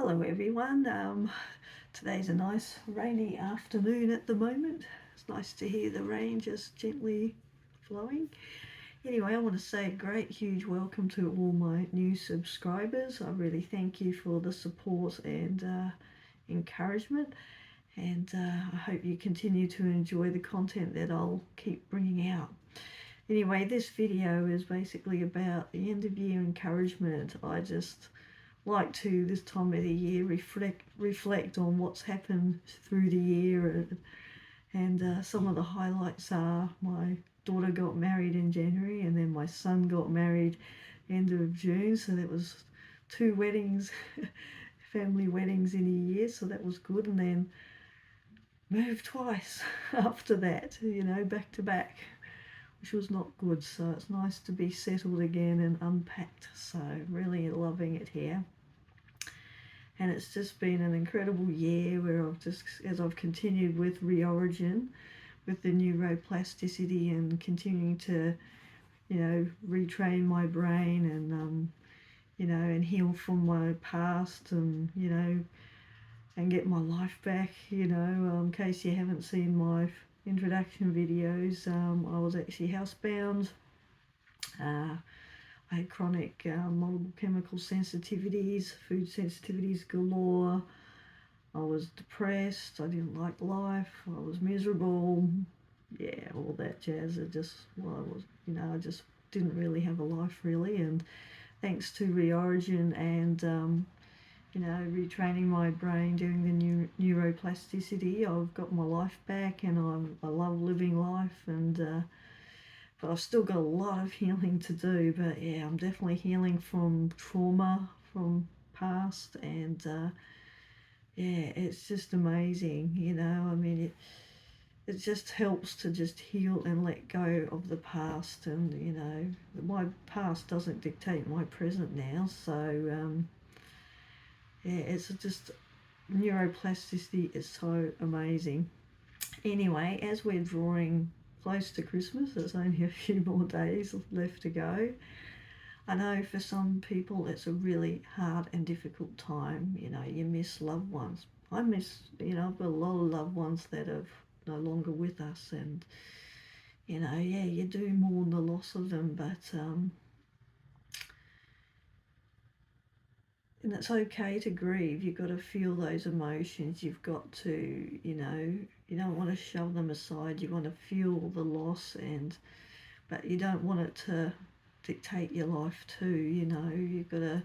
Hello everyone. Today's a nice rainy afternoon at the moment. It's nice to hear the rain just gently flowing. Anyway, I want to say a great huge welcome to all my new subscribers. I really thank you for the support and encouragement, and I hope you continue to enjoy the content that I'll keep bringing out. Anyway, this video is basically about the end of year encouragement. I just like to, this time of the year, reflect on what's happened through the year, and some of the highlights are my daughter got married in January, and then my son got married end of June, so that was two weddings family weddings in a year, so that was good. And then moved twice after that, back to back, which was not good. So it's nice to be settled again and unpacked, so really loving it here. And it's just been an incredible year where as I've continued with Reorigin, with the neuroplasticity, and continuing to, retrain my brain and, and heal from my past, and, and get my life back, in case you haven't seen my introduction videos, I was actually housebound. I had chronic multiple chemical sensitivities, food sensitivities galore. I was depressed. I didn't like life. I was miserable. Yeah, all that jazz. I just didn't really have a life really. And thanks to Reorigin and retraining my brain, doing the neuroplasticity, I've got my life back, and I love living life. And but I've still got a lot of healing to do. But yeah, I'm definitely healing from trauma from past, and yeah, it's just amazing, I mean, it just helps to just heal and let go of the past. And my past doesn't dictate my present now. So yeah, it's just, neuroplasticity is so amazing. Anyway, as we're drawing close to Christmas, there's only a few more days left to go. I know for some people it's a really hard and difficult time. You miss loved ones. I miss, I've got a lot of loved ones that are no longer with us, and yeah, you do mourn the loss of them, but and it's okay to grieve. You've got to feel those emotions. You've got to, you don't want to shove them aside. You want to feel the loss, but you don't want it to dictate your life too. You've got to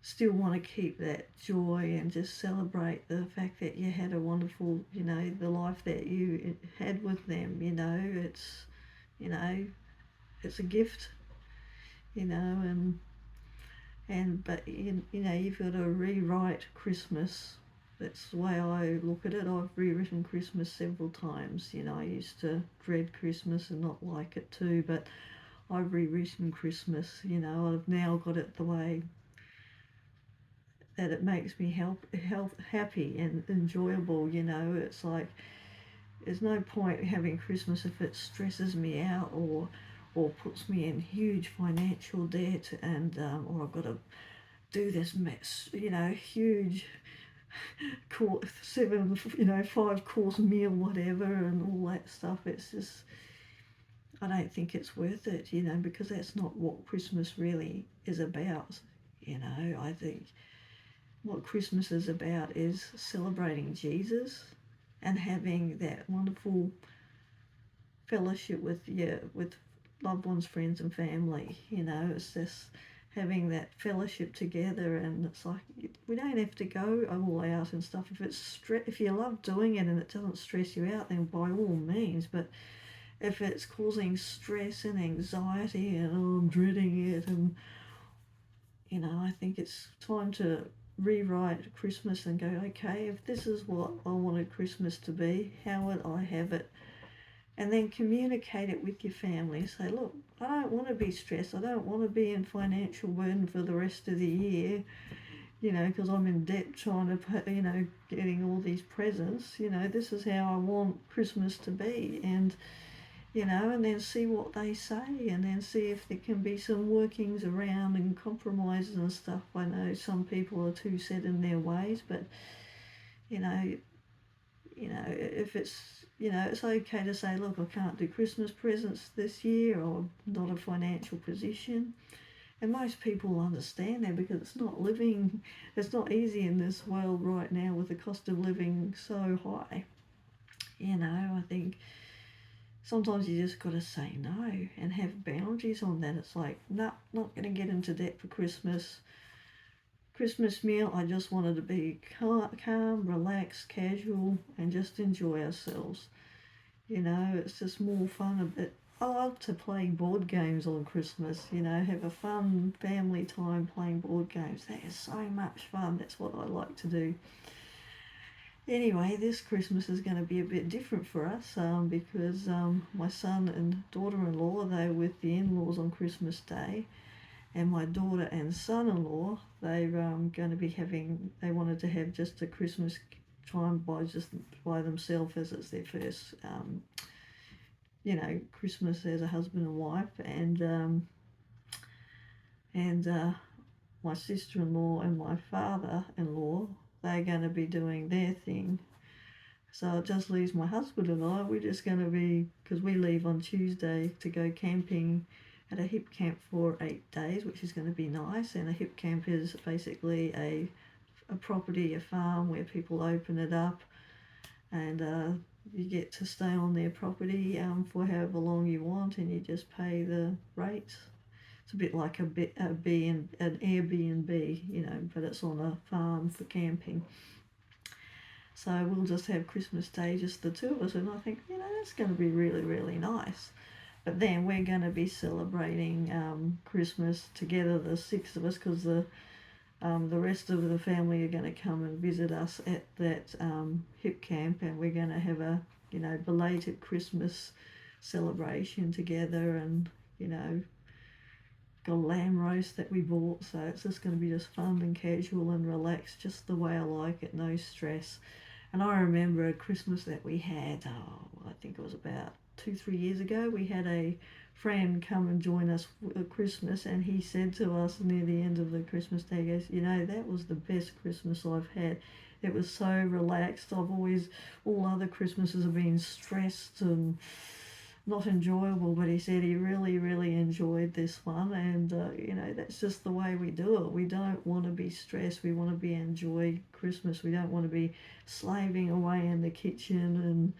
still want to keep that joy and just celebrate the fact that you had a wonderful, the life that you had with them. It's a gift, and but you've got to rewrite Christmas. That's the way I look at it. I've rewritten Christmas several times. I used to dread Christmas and not like it too, but I've rewritten Christmas. I've now got it the way that it makes me happy and enjoyable. It's like there's no point having Christmas if it stresses me out, or puts me in huge financial debt, and or I've got to do this mess, huge course, 5-course meal, whatever, and all that stuff. It's just, I don't think it's worth it, because that's not what Christmas really is about. I think what Christmas is about is celebrating Jesus and having that wonderful fellowship with loved ones, friends, and family. It's just having that fellowship together, and it's like we don't have to go all out and stuff. If you love doing it and it doesn't stress you out, then by all means. But if it's causing stress and anxiety and I'm dreading it, and I think it's time to rewrite Christmas and go, okay, if this is what I wanted Christmas to be, how would I have it? And then communicate it with your family. Say, look, I don't want to be stressed. I don't want to be in financial burden for the rest of the year, because I'm in debt trying to pay, getting all these presents. This is how I want Christmas to be. And and then see what they say, and then see if there can be some workings around and compromises and stuff. I know some people are too set in their ways, but you know, if it's okay to say, look, I can't do Christmas presents this year, or I'm not a financial position. And most people understand that, because it's not easy in this world right now with the cost of living so high. I think sometimes you just got to say no and have boundaries on that. It's like, nah, not going to get into debt for Christmas. Christmas meal, I just wanted to be calm, relaxed, casual, and just enjoy ourselves. It's just more fun a bit. I love to play board games on Christmas, have a fun family time playing board games. That is so much fun. That's what I like to do. Anyway, this Christmas is going to be a bit different for us, because my son and daughter-in-law, they're with the in-laws on Christmas Day, and my daughter and son-in-law, they're going to be they wanted to have just a Christmas time by themselves, as it's their first, Christmas as a husband and wife, and my sister-in-law and my father-in-law, they're going to be doing their thing. So it just leaves my husband and I. We're just going to be, because we leave on Tuesday to go camping at a hip camp for 8 days, which is going to be nice. And a hip camp is basically a property, a farm, where people open it up, and you get to stay on their property for however long you want, and you just pay the rates. It's a bit like an Airbnb, but it's on a farm for camping. So we'll just have Christmas Day, just the two of us, and I think, that's going to be really, really nice. But then we're going to be celebrating Christmas together, the 6 of us, because the rest of the family are going to come and visit us at that hip camp, and we're going to have a, belated Christmas celebration together, and, got a lamb roast that we bought, so it's just going to be just fun and casual and relaxed, just the way I like it, no stress. And I remember a Christmas that we had, I think it was about 2-3 years ago, we had a friend come and join us at Christmas, and he said to us near the end of the Christmas day, he goes, that was the best Christmas I've had. It was so relaxed. All other Christmases have been stressed and not enjoyable, but he said he really, really enjoyed this one, and that's just the way we do it. We don't want to be stressed. We want to enjoy Christmas. We don't want to be slaving away in the kitchen and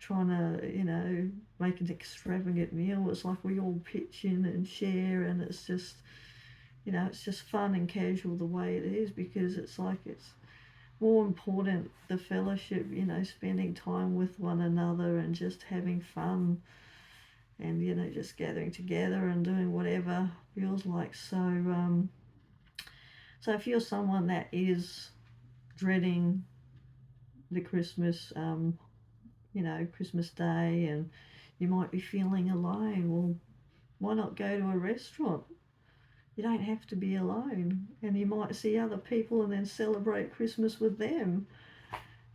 trying to make an extravagant meal. It's like we all pitch in and share, and it's just fun and casual the way it is, because it's more important, the fellowship, spending time with one another and just having fun, and just gathering together and doing whatever feels like. So if you're someone that is dreading the Christmas Christmas Day, and you might be feeling alone, well, why not go to a restaurant? You don't have to be alone, and you might see other people and then celebrate Christmas with them.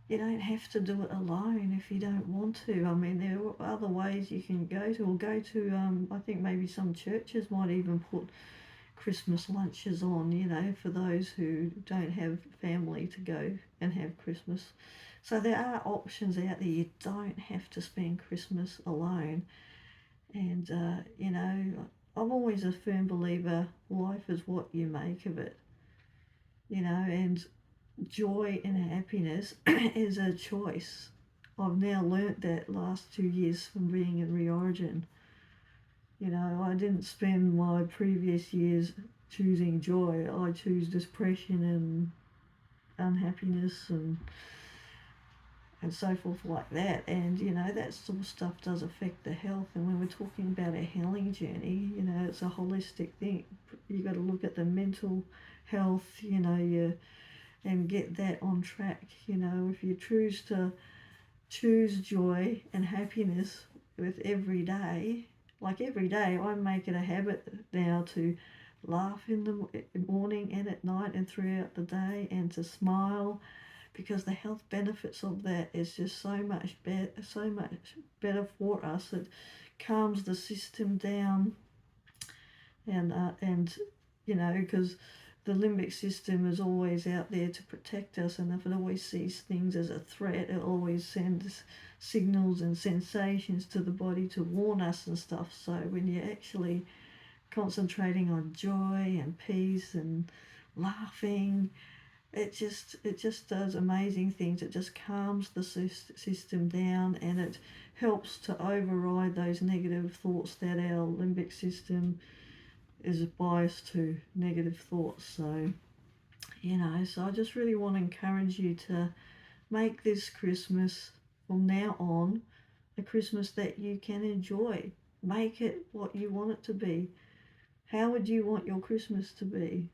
You don't have to do it alone if you don't want to. I mean, there are other ways you can go to, or go to, I think maybe some churches might even put Christmas lunches on, for those who don't have family to go and have Christmas. So there are options out there. You don't have to spend Christmas alone. And, I'm always a firm believer, life is what you make of it, and joy and happiness is a choice. I've now learnt that last 2 years from being in Reorigin. I didn't spend my previous years choosing joy. I choose depression and unhappiness and so forth like that. And, that sort of stuff does affect the health. And when we're talking about a healing journey, it's a holistic thing. You've got to look at the mental health, and get that on track. If you choose joy and happiness with every day, like every day, I make it a habit now to laugh in the morning and at night and throughout the day, and to smile, because the health benefits of that is just so much better for us. It calms the system down, and you know, because the limbic system is always out there to protect us, and if it always sees things as a threat, it always sends signals and sensations to the body to warn us and stuff. So when you're actually concentrating on joy and peace and laughing, it just does amazing things. It just calms the system down, and it helps to override those negative thoughts that our limbic system is biased to, negative thoughts. So so I just really want to encourage you to make this Christmas from now on a Christmas that you can enjoy. Make it what you want it to be. How would you want your Christmas to be?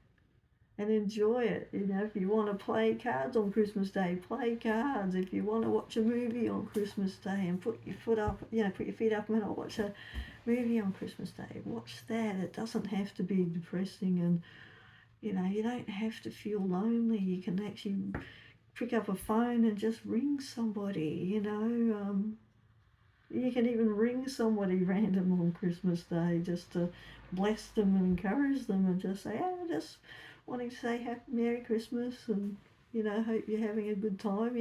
And enjoy it. If you want to play cards on Christmas Day, play cards. If you want to watch a movie on Christmas Day and put your feet up and watch a movie on Christmas Day, watch that. It doesn't have to be depressing, and you don't have to feel lonely. You can actually pick up a phone and just ring somebody. You can even ring somebody random on Christmas Day just to bless them and encourage them, and just say, "Oh, just wanting to say Happy Merry Christmas, and hope you're having a good time."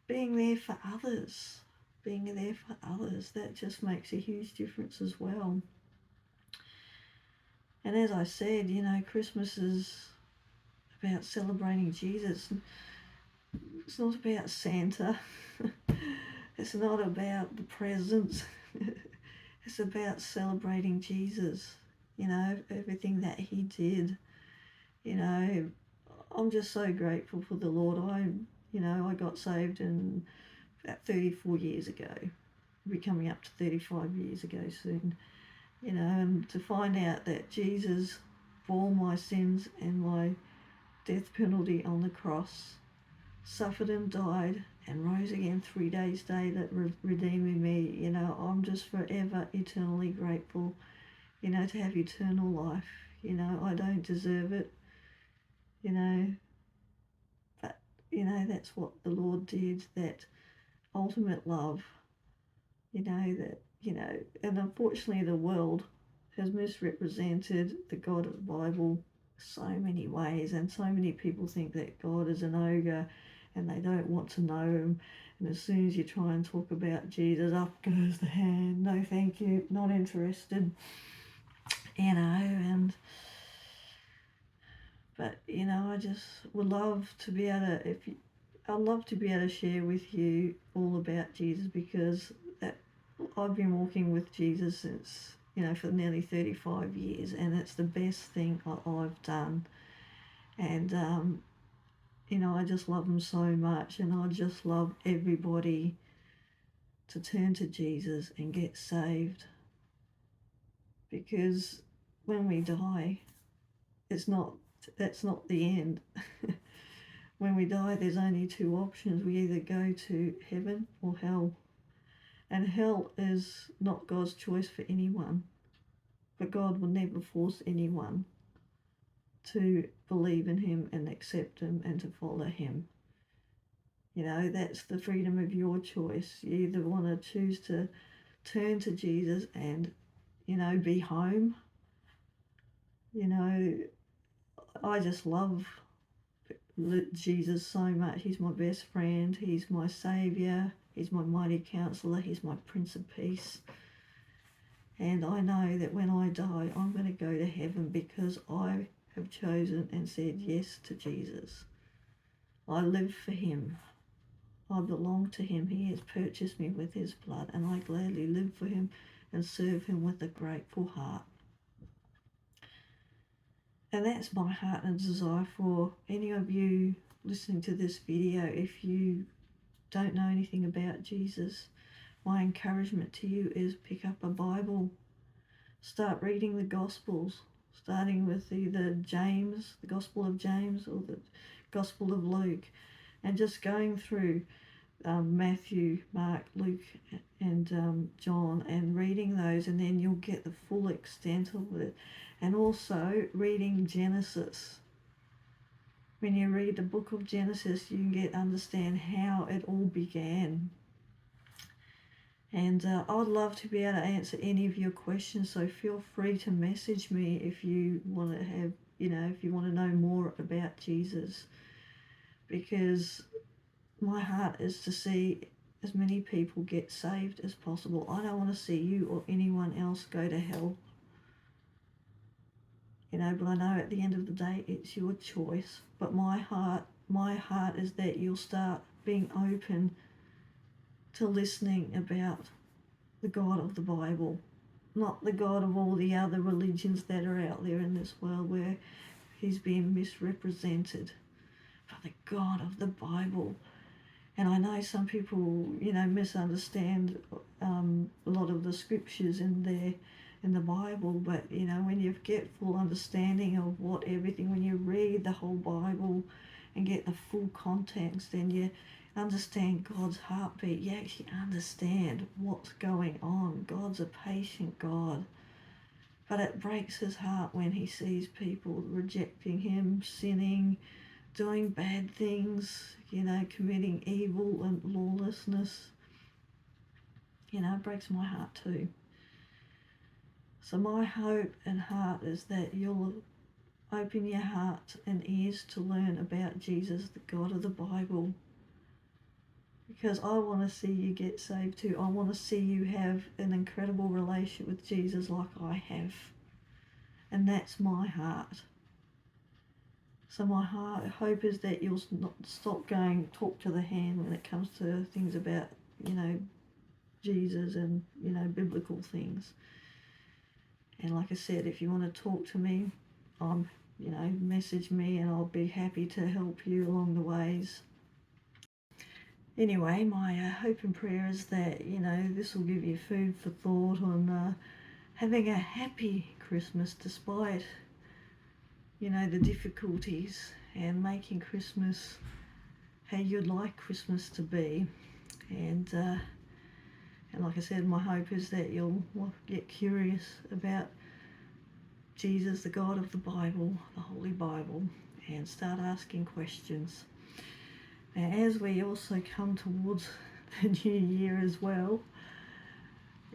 Being there for others, that just makes a huge difference as well. And as I said, Christmas is about celebrating Jesus. It's not about Santa. It's not about the presents. It's about celebrating Jesus, everything that he did. I'm just so grateful for the Lord. I got saved in about 34 years ago. We'll be coming up to 35 years ago soon. And to find out that Jesus bore my sins and my death penalty on the cross, suffered and died, and rose again 3 days later, redeeming me. I'm just forever eternally grateful, to have eternal life. I don't deserve it, but, that's what the Lord did, that ultimate love, and unfortunately the world has misrepresented the God of the Bible so many ways, and so many people think that God is an ogre and they don't want to know him. And as soon as you try and talk about Jesus, up goes the hand. No, thank you, not interested. But I just would love to be able to, I'd love to be able to share with you all about Jesus, because I've been walking with Jesus since, for nearly 35 years, and it's the best thing I've done. And I just love him so much, and I just love everybody to turn to Jesus and get saved, because when we die, that's not the end. When we die, there's only two options. We either go to heaven or hell, and hell is not God's choice for anyone, but God will never force anyone to believe in him and accept him and to follow him. That's the freedom of your choice. You either want to choose to turn to Jesus and, be home. I just love Jesus so much. He's my best friend. He's my saviour. He's my mighty counselor. He's my Prince of Peace. And I know that when I die, I'm going to go to heaven because I have chosen and said yes to Jesus. I live for him. I belong to him. He has purchased me with his blood, and I gladly live for him and serve him with a grateful heart. And that's my heart and desire for any of you listening to this video. If you don't know anything about Jesus, my encouragement to you is pick up a Bible. Start reading the Gospels, starting with either James, the Gospel of James, or the Gospel of Luke, and just going through Matthew, Mark, Luke, and John, and reading those, and then you'll get the full extent of it. And also reading Genesis. When you read the book of Genesis, you can understand how it all began. And I'd love to be able to answer any of your questions, so feel free to message me if you want to have, if you want to know more about Jesus, because my heart is to see as many people get saved as possible. I don't want to see you or anyone else go to hell, but I know at the end of the day it's your choice. But my heart is that you'll start being open to listening about the God of the Bible, not the God of all the other religions that are out there in this world where he's being misrepresented, but the God of the Bible. And I know some people, misunderstand a lot of the scriptures in the Bible, but when you get full understanding of when you read the whole Bible and get the full context, and you understand God's heartbeat, you actually understand what's going on. God's a patient God, but it breaks his heart when he sees people rejecting him, sinning, doing bad things, committing evil and lawlessness. It breaks my heart too. So my hope and heart is that you'll open your heart and ears to learn about Jesus, the God of the Bible, because I want to see you get saved too. I want to see you have an incredible relationship with Jesus like I have, and that's my heart. So my hope is that you'll not stop going talk to the hand when it comes to things about, Jesus and, biblical things. And like I said, if you want to talk to me, message me and I'll be happy to help you along the ways. Anyway, my hope and prayer is that, this will give you food for thought on having a happy Christmas despite the difficulties, and making Christmas how you'd like Christmas to be. And like I said, my hope is that you'll get curious about Jesus, the God of the Bible, the Holy Bible, and start asking questions. Now, as we also come towards the new year as well,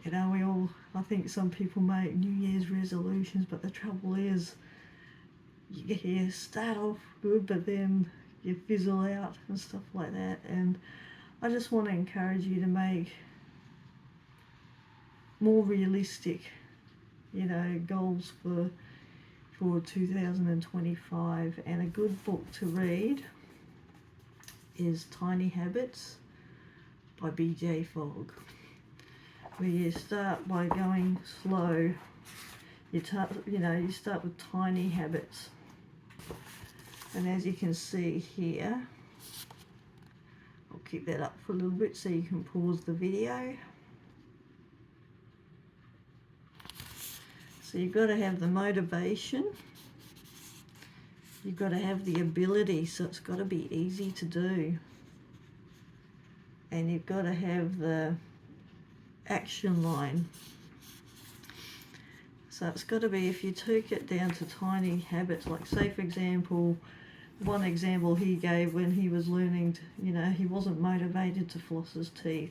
I think some people make New Year's resolutions, but the trouble is, you start off good, but then you fizzle out and stuff like that. And I just want to encourage you to make more realistic, goals for 2025. And a good book to read is Tiny Habits by B.J. Fogg, where you start by going slow. You start with tiny habits. And as you can see here, I'll keep that up for a little bit so you can pause the video. So you've got to have the motivation, you've got to have the ability, so it's got to be easy to do, and you've got to have the action line. So it's got to be, if you took it down to tiny habits, like say for example, one example he gave when he was learning to, he wasn't motivated to floss his teeth.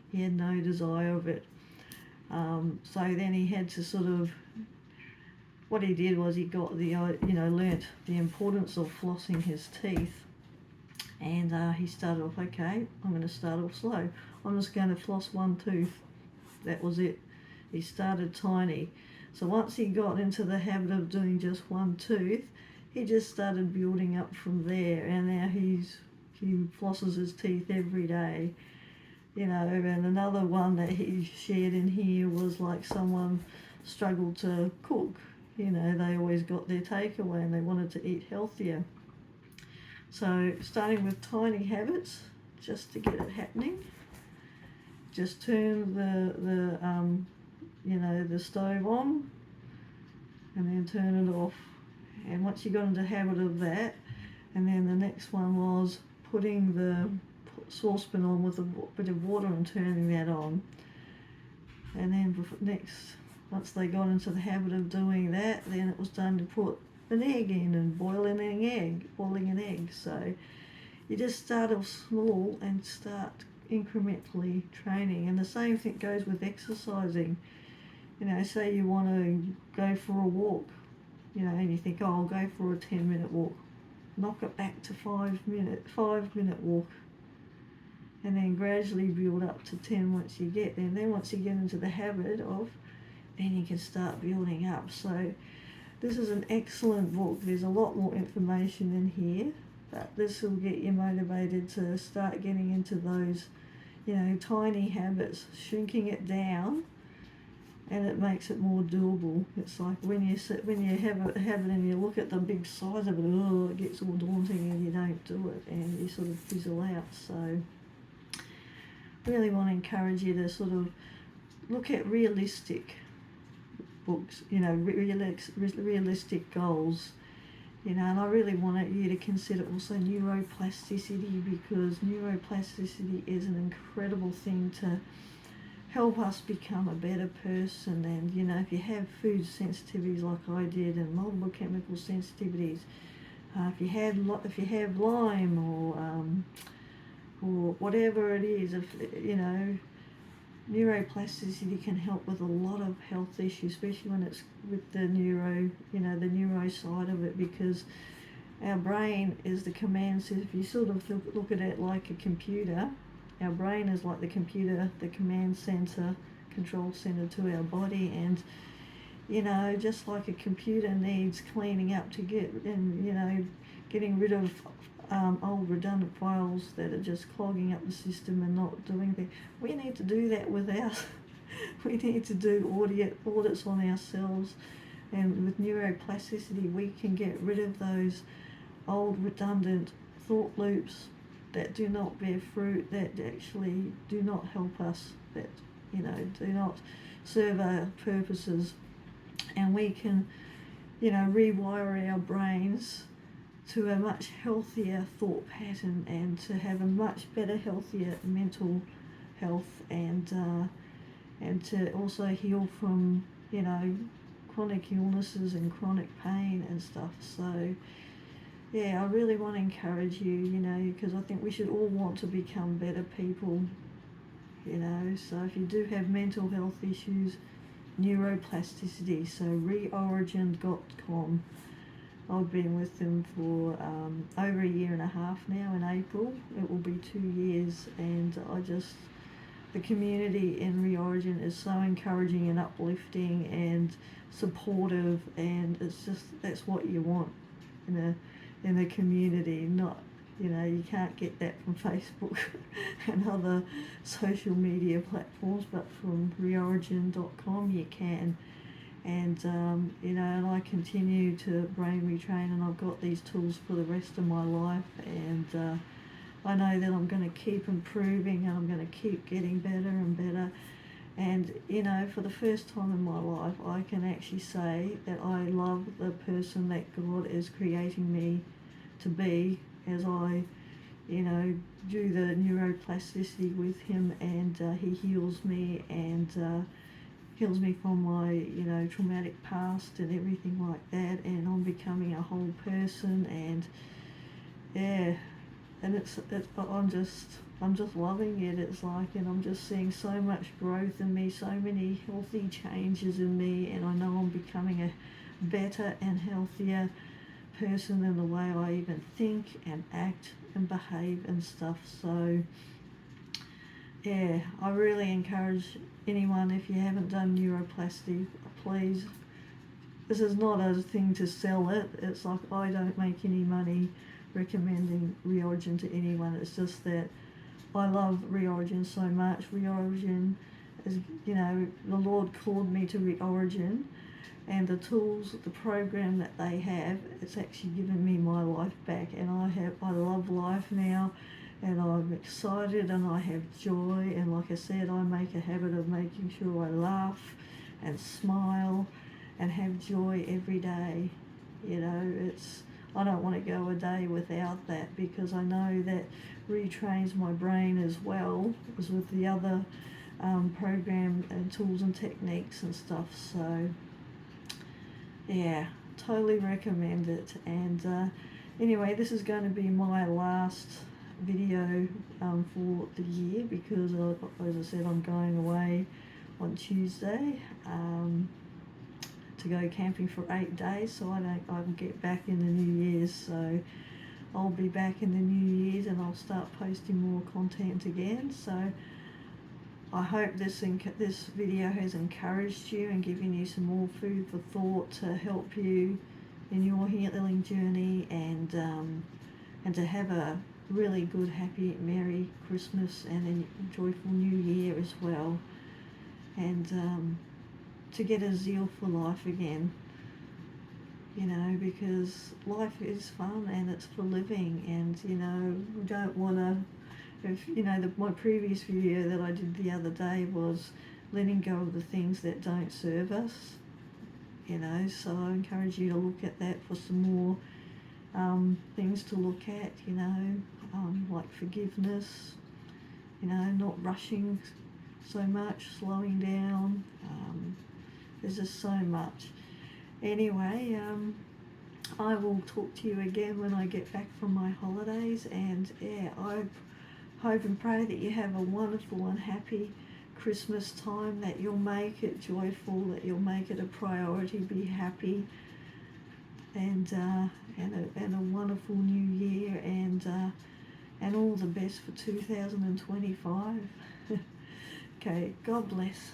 He had no desire of it. So then he had to what he did was he got learnt the importance of flossing his teeth. And he started off, okay, I'm going to start off slow. I'm just going to floss one tooth. That was it. He started tiny. So once he got into the habit of doing just one tooth, he just started building up from there, and now he flosses his teeth every day. And another one that he shared in here was like someone struggled to cook. They always got their takeaway and they wanted to eat healthier. So starting with tiny habits, just to get it happening. Just turn the stove on and then turn it off. And once you got into the habit of that, and then the next one was putting the saucepan on with a bit of water and turning that on. And then once they got into the habit of doing that, then it was time to put an egg in and boiling an egg. So you just start off small and start incrementally training. And the same thing goes with exercising. You know, say you want to go for a walk, you know, and you think, oh, I'll go for a 10-minute walk. Knock it back to 5-minute walk, and then gradually build up to 10 once you get there. And then once you get into the habit of, then you can start building up. So this is an excellent book. There's a lot more information in here, but this will get you motivated to start getting into those, you know, tiny habits, shrinking it down, and it makes it more doable. It's like when you have a habit and you look at the big size of it, oh, it gets all daunting and you don't do it and you sort of fizzle out. So really want to encourage you to sort of look at realistic books, you know, realistic goals, you know, and I really wanted you to consider also neuroplasticity, because neuroplasticity is an incredible thing to help us become a better person. And you know, if you have food sensitivities like I did and multiple chemical sensitivities, if you have Lyme or whatever it is, if you know, neuroplasticity can help with a lot of health issues, especially when it's with the neuro side of it, because our brain is the command center. If you sort of look at it like a computer, our brain is like the computer, the command center, control center to our body. And you know, just like a computer needs cleaning up to get, and you know, getting rid of old redundant files that are just clogging up the system and not doing anything. We need to do that with our we need to do audits on ourselves, and with neuroplasticity we can get rid of those old redundant thought loops that do not bear fruit, that actually do not help us, that you know, do not serve our purposes. And we can, you know, rewire our brains to a much healthier thought pattern, and to have a much better, healthier mental health, and to also heal from, you know, chronic illnesses and chronic pain and stuff. So yeah, I really want to encourage you, you know, because I think we should all want to become better people, you know. So if you do have mental health issues, neuroplasticity, so reorigin.com. I've been with them for over a year and a half now. In April it will be 2 years, and the community in Reorigin is so encouraging and uplifting and supportive, and it's just, that's what you want in a community. Not, you know, you can't get that from Facebook and other social media platforms, but from reorigin.com you can. And you know, and I continue to brain retrain, and I've got these tools for the rest of my life, and I know that I'm going to keep improving, and I'm going to keep getting better and better. And you know, for the first time in my life, I can actually say that I love the person that God is creating me to be, as I, you know, do the neuroplasticity with him, and he heals me, and heals me from my, you know, traumatic past and everything like that, and I'm becoming a whole person. And yeah, and I'm just loving it. It's like, and I'm just seeing so much growth in me, so many healthy changes in me, and I know I'm becoming a better and healthier person in the way I even think and act and behave and stuff. So yeah, I really encourage anyone, if you haven't done neuroplasty, please, this is not a thing to sell it. It's like, I don't make any money recommending Reorigin to anyone. It's just that I love Reorigin so much. Reorigin is, you know, the Lord called me to Reorigin, and the tools, the program that they have, it's actually given me my life back, and I love life now, and I'm excited, and I have joy, and like I said, I make a habit of making sure I laugh and smile and have joy every day. You know, I don't want to go a day without that, because I know that retrains my brain as well as with the other program and tools and techniques and stuff. So yeah, totally recommend it. And anyway, this is going to be my last video for the year because, as I said, I'm going away on Tuesday to go camping for 8 days, so I can get back in the New Year's. So I'll be back in the New Year's and I'll start posting more content again. So I hope this video has encouraged you and given you some more food for thought to help you in your healing journey, and to have a really good, happy, Merry Christmas and a joyful New Year as well, and to get a zeal for life again, you know, because life is fun and it's for living, and, you know, we don't want to, if, you know, my previous video that I did the other day was letting go of the things that don't serve us, you know, so I encourage you to look at that for some more things to look at, you know, like forgiveness, you know, not rushing so much, slowing down. There's just so much. Anyway, I will talk to you again when I get back from my holidays, and yeah, I hope and pray that you have a wonderful and happy Christmas time, that you'll make it joyful, that you'll make it a priority, be happy, and a wonderful new year, and all the best for 2025. Okay, God bless.